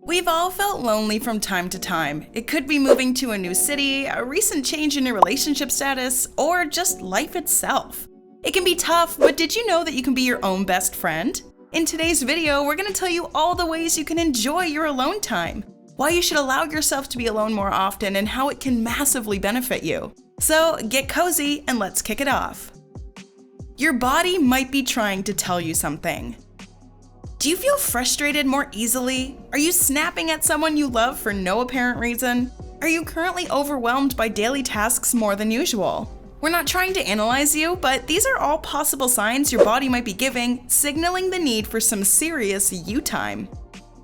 We've all felt lonely from time to time. It could be moving to a new city, a recent change in your relationship status, or just life itself. It can be tough, but did you know that you can be your own best friend? In today's video, we're going to tell you all the ways you can enjoy your alone time, why you should allow yourself to be alone more often, and how it can massively benefit you. So get cozy and let's kick it off. Your body might be trying to tell you something. Do you feel frustrated more easily? Are you snapping at someone you love for no apparent reason? Are you currently overwhelmed by daily tasks more than usual? We're not trying to analyze you, but these are all possible signs your body might be giving, signaling the need for some serious you time.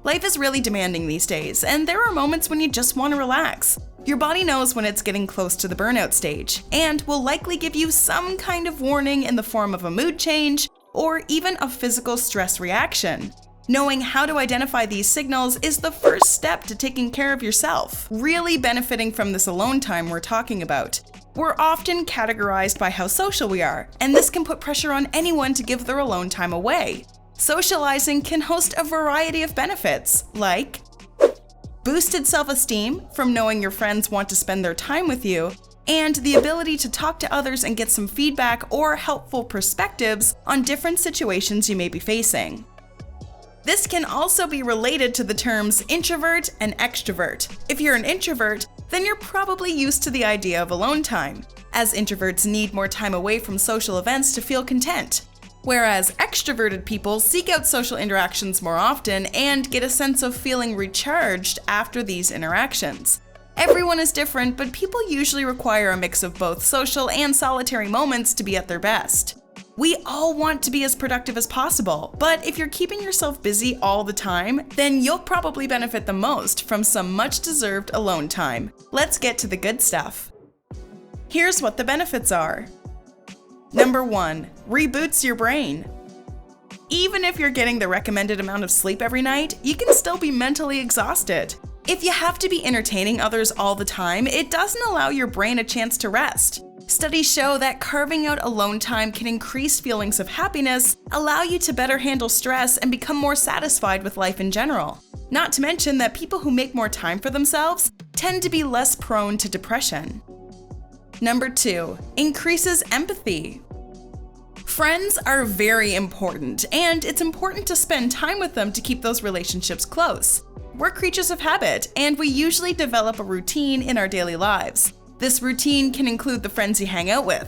Life is really demanding these days, and there are moments when you just want to relax. Your body knows when it's getting close to the burnout stage, and will likely give you some kind of warning in the form of a mood change, or even a physical stress reaction. Knowing how to identify these signals is the first step to taking care of yourself, really benefiting from this alone time we're talking about. We're often categorized by how social we are, and this can put pressure on anyone to give their alone time away. Socializing can host a variety of benefits, like boosted self-esteem from knowing your friends want to spend their time with you, and the ability to talk to others and get some feedback or helpful perspectives on different situations you may be facing. This can also be related to the terms introvert and extrovert. If you're an introvert, then you're probably used to the idea of alone time, as introverts need more time away from social events to feel content, whereas extroverted people seek out social interactions more often and get a sense of feeling recharged after these interactions. Everyone is different, but people usually require a mix of both social and solitary moments to be at their best. We all want to be as productive as possible, but if you're keeping yourself busy all the time, then you'll probably benefit the most from some much-deserved alone time. Let's get to the good stuff. Here's what the benefits are. Number 1, reboots your brain. Even if you're getting the recommended amount of sleep every night, you can still be mentally exhausted. If you have to be entertaining others all the time, it doesn't allow your brain a chance to rest. Studies show that carving out alone time can increase feelings of happiness, allow you to better handle stress, and become more satisfied with life in general. Not to mention that people who make more time for themselves tend to be less prone to depression. Number 2, increases empathy. Friends are very important, and it's important to spend time with them to keep those relationships close. We're creatures of habit, and we usually develop a routine in our daily lives. This routine can include the friends you hang out with.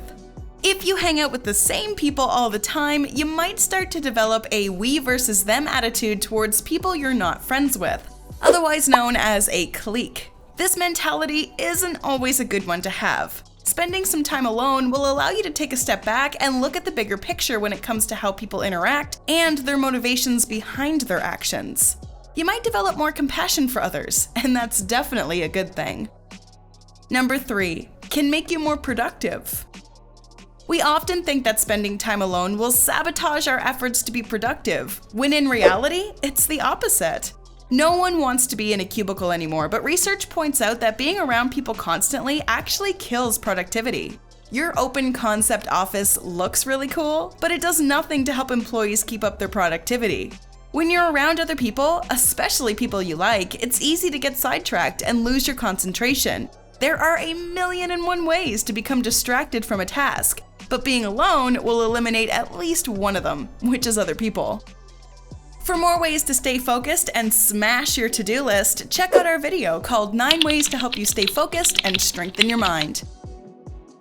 If you hang out with the same people all the time, you might start to develop a we versus them attitude towards people you're not friends with, otherwise known as a clique. This mentality isn't always a good one to have. Spending some time alone will allow you to take a step back and look at the bigger picture when it comes to how people interact and their motivations behind their actions. You might develop more compassion for others, and that's definitely a good thing. Number 3, can make you more productive. We often think that spending time alone will sabotage our efforts to be productive, when in reality, it's the opposite. No one wants to be in a cubicle anymore, but research points out that being around people constantly actually kills productivity. Your open concept office looks really cool, but it does nothing to help employees keep up their productivity. When you're around other people, especially people you like, it's easy to get sidetracked and lose your concentration. There are 1,000,001 ways to become distracted from a task, but being alone will eliminate at least one of them, which is other people. For more ways to stay focused and smash your to-do list, check out our video called 9 Ways to Help You Stay Focused and Strengthen Your Mind.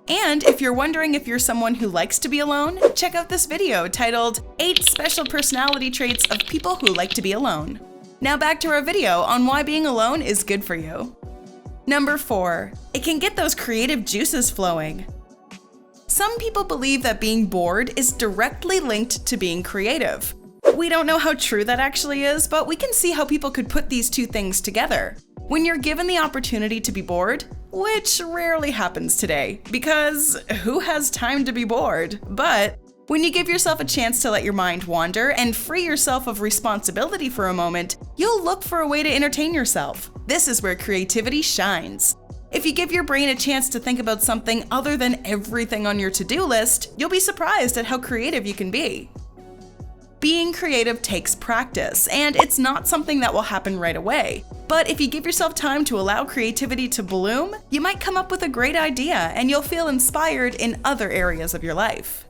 And if you're wondering if you're someone who likes to be alone, check out this video titled 8 Special Personality Traits of People Who Like to Be Alone. Now back to our video on why being alone is good for you. Number 4, it can get those creative juices flowing. Some people believe that being bored is directly linked to being creative. We don't know how true that actually is, but we can see how people could put these two things together. When you're given the opportunity to be bored, which rarely happens today, because who has time to be bored? But when you give yourself a chance to let your mind wander and free yourself of responsibility for a moment, you'll look for a way to entertain yourself. This is where creativity shines. If you give your brain a chance to think about something other than everything on your to-do list, you'll be surprised at how creative you can be. Being creative takes practice, and it's not something that will happen right away. But if you give yourself time to allow creativity to bloom, you might come up with a great idea and you'll feel inspired in other areas of your life.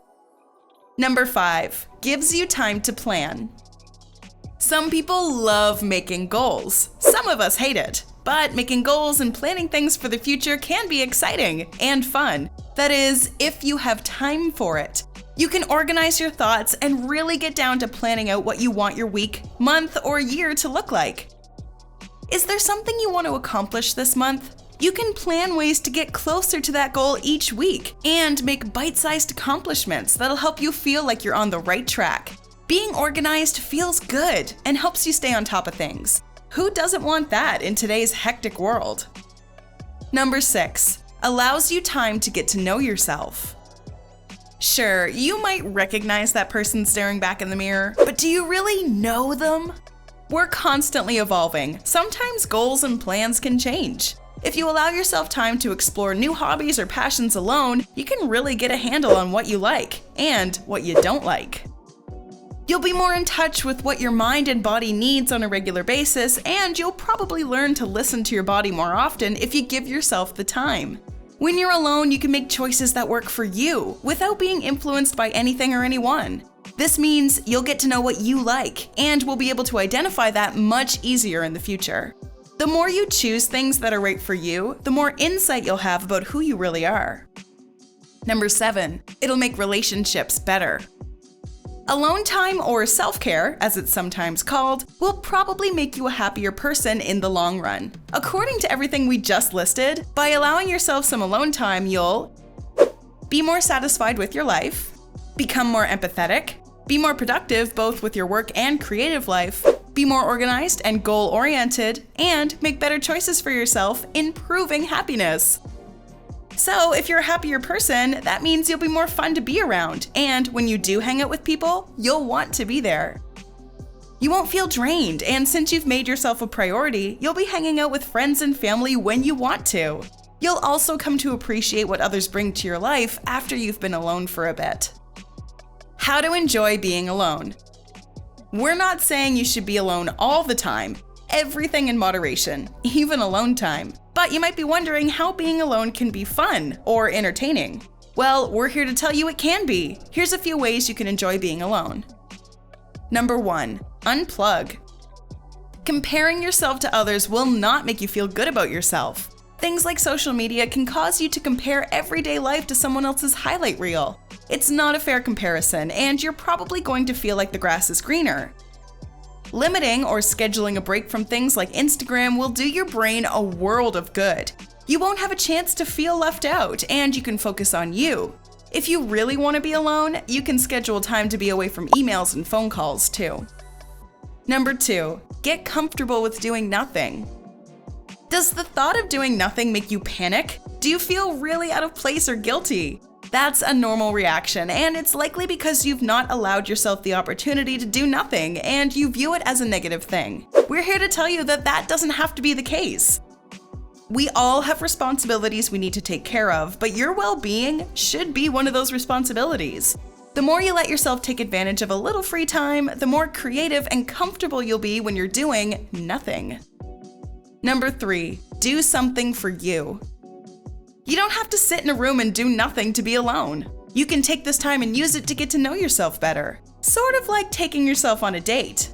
Number 5, gives you time to plan. Some people love making goals. Some of us hate it. But making goals and planning things for the future can be exciting and fun. That is, if you have time for it. You can organize your thoughts and really get down to planning out what you want your week, month, or year to look like. Is there something you want to accomplish this month? You can plan ways to get closer to that goal each week and make bite-sized accomplishments that'll help you feel like you're on the right track. Being organized feels good and helps you stay on top of things. Who doesn't want that in today's hectic world? Number 6, allows you time to get to know yourself. Sure, you might recognize that person staring back in the mirror, but do you really know them? We're constantly evolving. Sometimes goals and plans can change. If you allow yourself time to explore new hobbies or passions alone, you can really get a handle on what you like and what you don't like. You'll be more in touch with what your mind and body needs on a regular basis, and you'll probably learn to listen to your body more often if you give yourself the time. When you're alone, you can make choices that work for you without being influenced by anything or anyone. This means you'll get to know what you like, and will be able to identify that much easier in the future. The more you choose things that are right for you, the more insight you'll have about who you really are. Number 7, it'll make relationships better. Alone time, or self-care, as it's sometimes called, will probably make you a happier person in the long run. According to everything we just listed, by allowing yourself some alone time, you'll be more satisfied with your life, become more empathetic, be more productive both with your work and creative life, be more organized and goal-oriented, and make better choices for yourself, improving happiness. So if you're a happier person, that means you'll be more fun to be around, and when you do hang out with people, you'll want to be there. You won't feel drained, and since you've made yourself a priority, you'll be hanging out with friends and family when you want to. You'll also come to appreciate what others bring to your life after you've been alone for a bit. How to enjoy being alone. We're not saying you should be alone all the time. Everything in moderation, even alone time. But you might be wondering how being alone can be fun or entertaining. Well, we're here to tell you it can be. Here's a few ways you can enjoy being alone. Number 1, unplug. Comparing yourself to others will not make you feel good about yourself. Things like social media can cause you to compare everyday life to someone else's highlight reel. It's not a fair comparison, and you're probably going to feel like the grass is greener. Limiting or scheduling a break from things like Instagram will do your brain a world of good. You won't have a chance to feel left out, and you can focus on you. If you really want to be alone, you can schedule time to be away from emails and phone calls too. Number 2, get comfortable with doing nothing. Does the thought of doing nothing make you panic? Do you feel really out of place or guilty? That's a normal reaction, and it's likely because you've not allowed yourself the opportunity to do nothing, and you view it as a negative thing. We're here to tell you that that doesn't have to be the case. We all have responsibilities we need to take care of, but your well-being should be one of those responsibilities. The more you let yourself take advantage of a little free time, the more creative and comfortable you'll be when you're doing nothing. Number 3, do something for you. You don't have to sit in a room and do nothing to be alone. You can take this time and use it to get to know yourself better. Sort of like taking yourself on a date.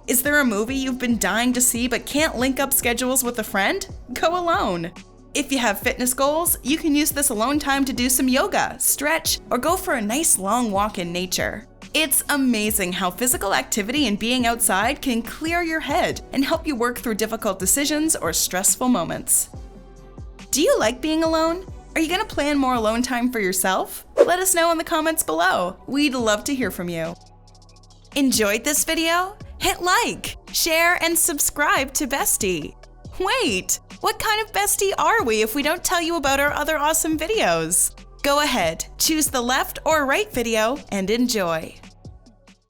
Is there a movie you've been dying to see but can't link up schedules with a friend? Go alone. If you have fitness goals, you can use this alone time to do some yoga, stretch, or go for a nice long walk in nature. It's amazing how physical activity and being outside can clear your head and help you work through difficult decisions or stressful moments. Do you like being alone? Are you going to plan more alone time for yourself? Let us know in the comments below. We'd love to hear from you. Enjoyed this video? Hit like, share, and subscribe to Bestie. Wait, what kind of bestie are we if we don't tell you about our other awesome videos? Go ahead, choose the left or right video and enjoy.